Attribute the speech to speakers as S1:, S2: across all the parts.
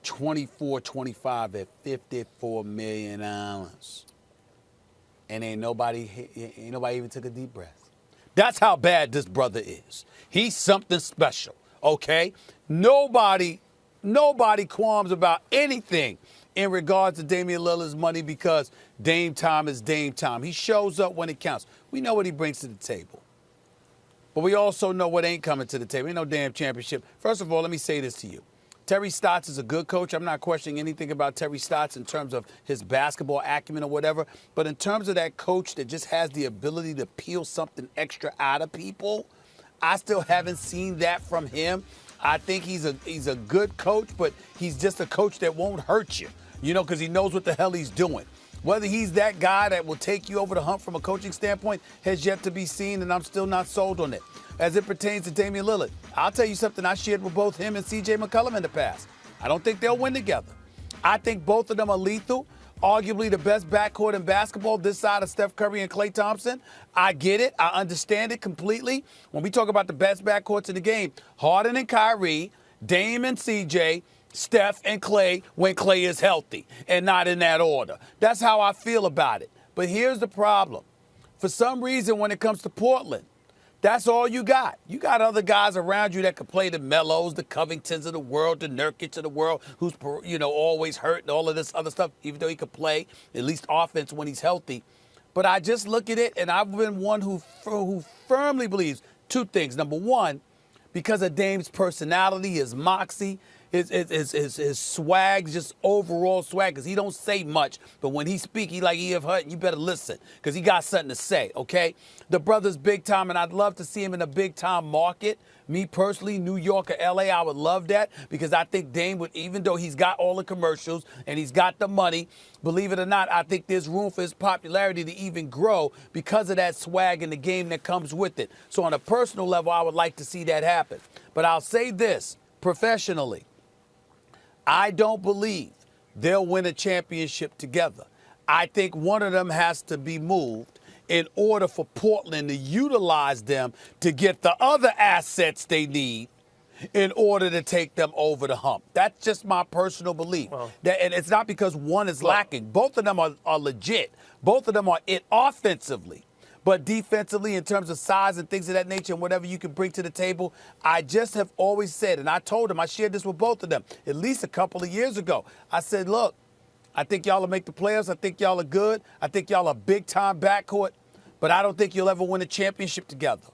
S1: 24-25 at $54 million. And ain't nobody even took a deep breath. That's how bad this brother is. He's something special, okay? Nobody qualms about anything in regards to Damian Lillard's money because Dame time is Dame time. He shows up when it counts. We know what he brings to the table. But we also know what ain't coming to the table. Ain't no damn championship. First of all, let me say this to you. Terry Stotts is a good coach. I'm not questioning anything about Terry Stotts in terms of his basketball acumen or whatever. But in terms of that coach that just has the ability to peel something extra out of people, I still haven't seen that from him. I think he's a good coach, but he's just a coach that won't hurt you, because he knows what the hell he's doing. Whether he's that guy that will take you over the hump from a coaching standpoint has yet to be seen, and I'm still not sold on it. As it pertains to Damian Lillard, I'll tell you something I shared with both him and C.J. McCollum in the past. I don't think they'll win together. I think both of them are lethal. Arguably the best backcourt in basketball this side of Steph Curry and Klay Thompson. I get it. I understand it completely. When we talk about the best backcourts in the game, Harden and Kyrie, Dame and CJ, Steph and Klay when Klay is healthy and not in that order. That's how I feel about it. But here's the problem. For some reason, when it comes to Portland, that's all you got. You got other guys around you that could play the Melos, the Covingtons of the world, the Nurkic of the world, who's always hurt and all of this other stuff, even though he could play at least offense when he's healthy. But I just look at it, and I've been one who firmly believes two things. Number one, because of Dame's personality, his moxie, his swag, just overall swag, because he don't say much, but when he speak, he like E.F. Hutton, you better listen, because he got something to say, okay? The brother's big time, and I'd love to see him in a big-time market. Me personally, New York or L.A., I would love that, because I think Dame would, even though he's got all the commercials and he's got the money, believe it or not, I think there's room for his popularity to even grow because of that swag and the game that comes with it. So on a personal level, I would like to see that happen. But I'll say this, professionally, I don't believe they'll win a championship together. I think one of them has to be moved in order for Portland to utilize them to get the other assets they need in order to take them over the hump. That's just my personal belief. And it's not because one is lacking. Both of them are legit. Both of them are it offensively. But defensively, in terms of size and things of that nature and whatever you can bring to the table, I just have always said, and I told them, I shared this with both of them at least a couple of years ago. I said, look, I think y'all will make the playoffs. I think y'all are good. I think y'all are big-time backcourt. But I don't think you'll ever win a championship together.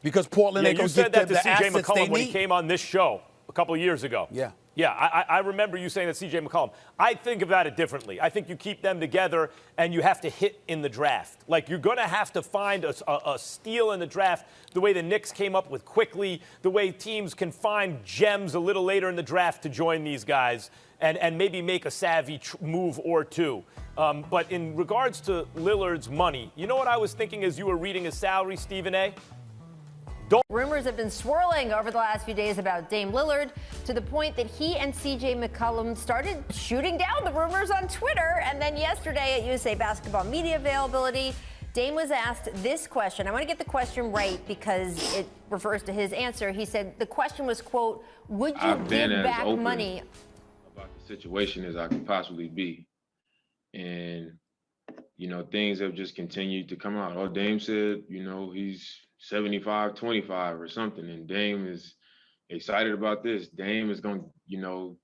S1: Because Portland ain't going to get the assets they need.
S2: You said that to C.J. McCollum when he came on this show a couple of years ago.
S1: Yeah.
S2: Yeah, I remember you saying that C.J. McCollum. I think about it differently. I think you keep them together, and you have to hit in the draft. Like, you're going to have to find a steal in the draft the way the Knicks came up with quickly, the way teams can find gems a little later in the draft to join these guys and maybe make a savvy move or two. But in regards to Lillard's money, you know what I was thinking as you were reading his salary, Stephen A.?
S3: Rumors have been swirling over the last few days about Dame Lillard to the point that he and C.J. McCollum started shooting down the rumors on Twitter. And then yesterday at USA Basketball Media Availability, Dame was asked this question. I want to get the question right because it refers to his answer. He said the question was, quote, would you give back money?
S4: About the situation as I could possibly be. And, things have just continued to come out. Oh, Dame said, he's 75-25 or something, and Dame is excited about this. Dame is going to,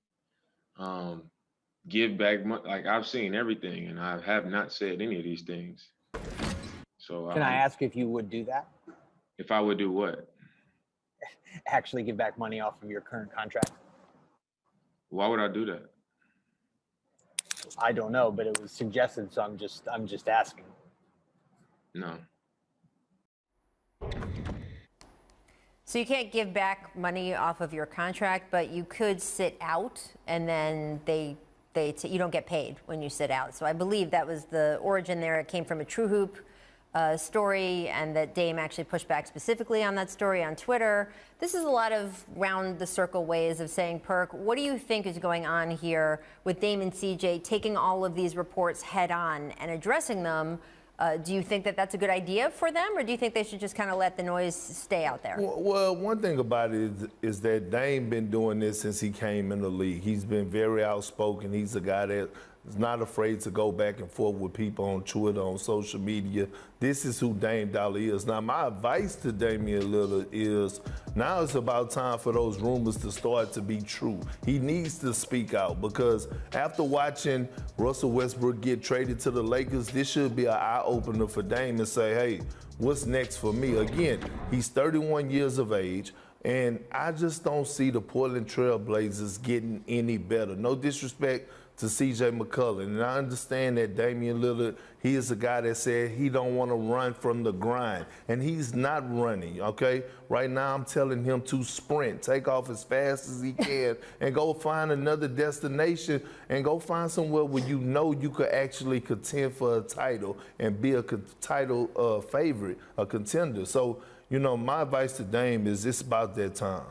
S4: give back money. Like, I've seen everything, and I have not said any of these things. So
S5: can I ask if you would do that?
S4: If I would do what?
S5: Actually give back money off of your current contract?
S4: Why would I do that?
S5: I don't know, but it was suggested, so I'm just asking.
S4: No.
S3: So you can't give back money off of your contract, but you could sit out, and then you don't get paid when you sit out. So I believe that was the origin there. It came from a True Hoop story, and that Dame actually pushed back specifically on that story on Twitter. This is a lot of round-the-circle ways of saying, Perk, what do you think is going on here with Dame and CJ taking all of these reports head-on and addressing them Do you think that that's a good idea for them, or do you think they should just kind of let the noise stay out there?
S6: Well, one thing about it is that Dame been doing this since he came in the league. He's been very outspoken. He's a guy that is not afraid to go back and forth with people on Twitter, on social media. This is who Dame Dollar is. Now, my advice to Damian Lillard is now it's about time for those rumors to start to be true. He needs to speak out because after watching Russell Westbrook get traded to the Lakers, this should be an eye-opener for Dame to say, hey, what's next for me? Again, he's 31 years of age. And I just don't see the Portland Trail Blazers getting any better. No disrespect to C.J. McCollum. And I understand that Damian Lillard, he is a guy that said he don't want to run from the grind. And he's not running, okay? Right now I'm telling him to sprint, take off as fast as he can, and go find another destination and go find somewhere where you know you could actually contend for a title and be a title favorite, a contender. So, you know, my advice to Dame is it's about that time.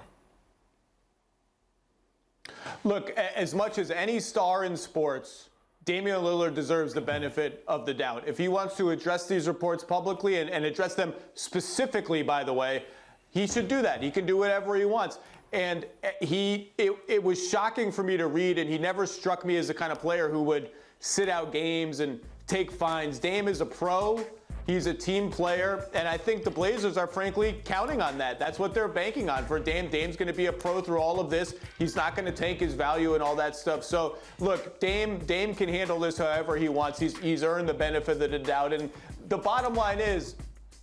S7: Look, as much as any star in sports, Damian Lillard deserves the benefit of the doubt. If he wants to address these reports publicly and address them specifically, by the way, he should do that. He can do whatever he wants. And it was shocking for me to read, and he never struck me as the kind of player who would sit out games and take fines. Dame is a pro. He's a team player, and I think the Blazers are frankly counting on that. That's what they're banking on for Dame. Dame's going to be a pro through all of this. He's not going to tank his value and all that stuff. So, look, Dame can handle this however he wants. He's earned the benefit of the doubt. And the bottom line is,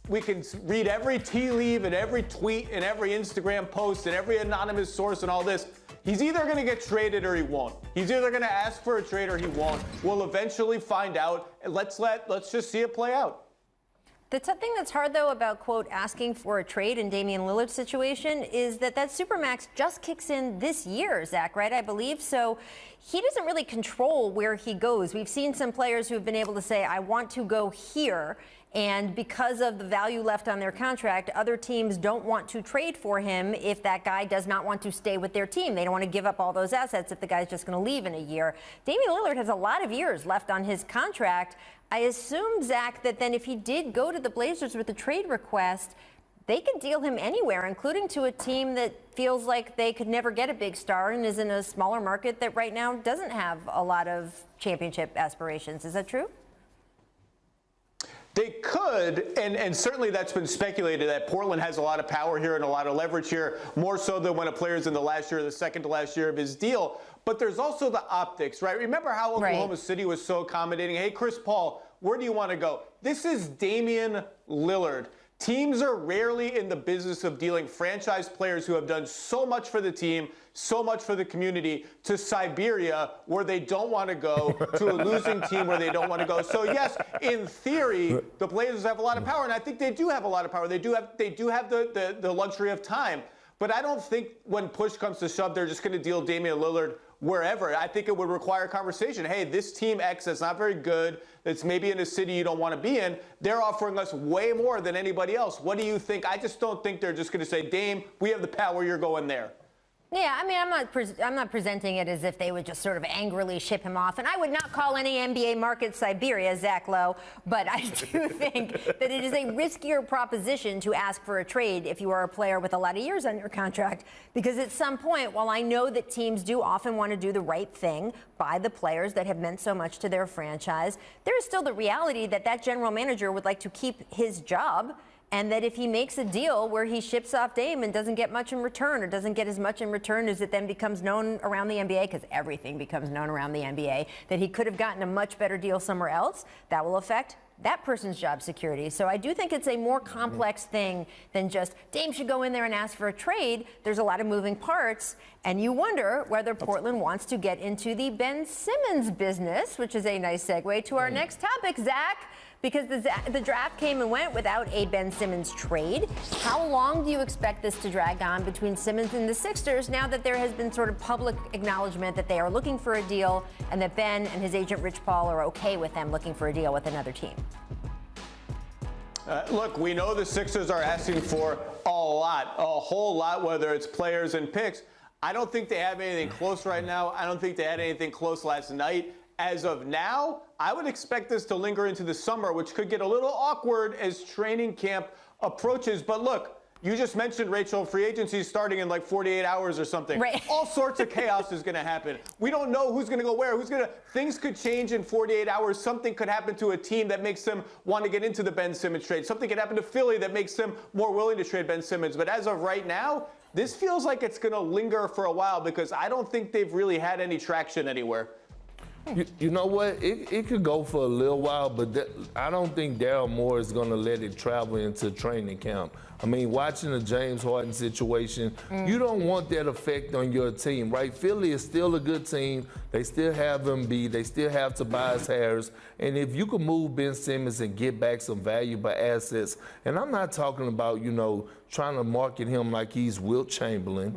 S7: we can read every tea leaf and every tweet and every Instagram post and every anonymous source and all this. He's either going to get traded or he won't. He's either going to ask for a trade or he won't. We'll eventually find out. Let's just see it play out.
S3: The thing that's hard, though, about, quote, asking for a trade in Damian Lillard's situation is that Supermax just kicks in this year, Zach, right, I believe? So he doesn't really control where he goes. We've seen some players who have been able to say, I want to go here. And because of the value left on their contract, other teams don't want to trade for him if that guy does not want to stay with their team. They don't want to give up all those assets if the guy's just going to leave in a year. Damian Lillard has a lot of years left on his contract. I assume, Zach, that then if he did go to the Blazers with a trade request, they could deal him anywhere, including to a team that feels like they could never get a big star and is in a smaller market that right now doesn't have a lot of championship aspirations. Is that true?
S7: They could, and certainly that's been speculated that Portland has a lot of power here and a lot of leverage here, more so than when a player's in the last year or the second to last year of his deal. But there's also the optics, right? Remember how Oklahoma City was so accommodating? Hey, Chris Paul, where do you want to go? This is Damian Lillard. Teams are rarely in the business of dealing franchise players who have done so much for the team, so much for the community, to Siberia where they don't want to go, to a losing team where they don't want to go. So yes, in theory, the Blazers have a lot of power, and I think they do have a lot of power. They do have the luxury of time. But I don't think when push comes to shove, they're just going to deal Damian Lillard wherever. I think it would require conversation. Hey, this team X that's not very good, that's maybe in a city you don't want to be in, they're offering us way more than anybody else. What do you think? I just don't think they're just going to say, Dame, we have the power, you're going there.
S3: Yeah, I mean, I'm not presenting it as if they would just sort of angrily ship him off. And I would not call any NBA market Siberia, Zach Lowe. But I do think that it is a riskier proposition to ask for a trade if you are a player with a lot of years on your contract. Because at some point, while I know that teams do often want to do the right thing by the players that have meant so much to their franchise, there is still the reality that that general manager would like to keep his job. And that if he makes a deal where he ships off Dame and doesn't get much in return, or doesn't get as much in return as it then becomes known around the NBA, because everything becomes known around the NBA, that he could have gotten a much better deal somewhere else, that will affect that person's job security. So I do think it's a more complex thing than just Dame should go in there and ask for a trade. There's a lot of moving parts, and you wonder whether Portland wants to get into the Ben Simmons business, which is a nice segue to our next topic, Zach. Because the draft came and went without a Ben Simmons trade. How long do you expect this to drag on between Simmons and the Sixers now that there has been sort of public acknowledgement that they are looking for a deal and that Ben and his agent Rich Paul are okay with them looking for a deal with another team?
S7: Look, we know the Sixers are asking for a whole lot, whether it's players and picks. I don't think they have anything close right now. I don't think they had anything close last night. as of now, I would expect this to linger into the summer, which could get a little awkward as training camp approaches. But look, you just mentioned, Rachel, free agency starting in like 48 hours or something.
S3: Right.
S7: All sorts of chaos is going to happen. We don't know who's going to go where. Things could change in 48 hours. Something could happen to a team that makes them want to get into the Ben Simmons trade. Something could happen to Philly that makes them more willing to trade Ben Simmons. But as of right now, this feels like it's going to linger for a while because I don't think they've really had any traction anywhere.
S6: You know what? It could go for a little while, but I don't think Daryl Moore is going to let it travel into training camp. I mean, watching the James Harden situation, you don't want that effect on your team, right? Philly is still a good team. They still have Embiid. They still have Tobias Harris. And if you can move Ben Simmons and get back some valuable assets, and I'm not talking about, trying to market him like he's Wilt Chamberlain.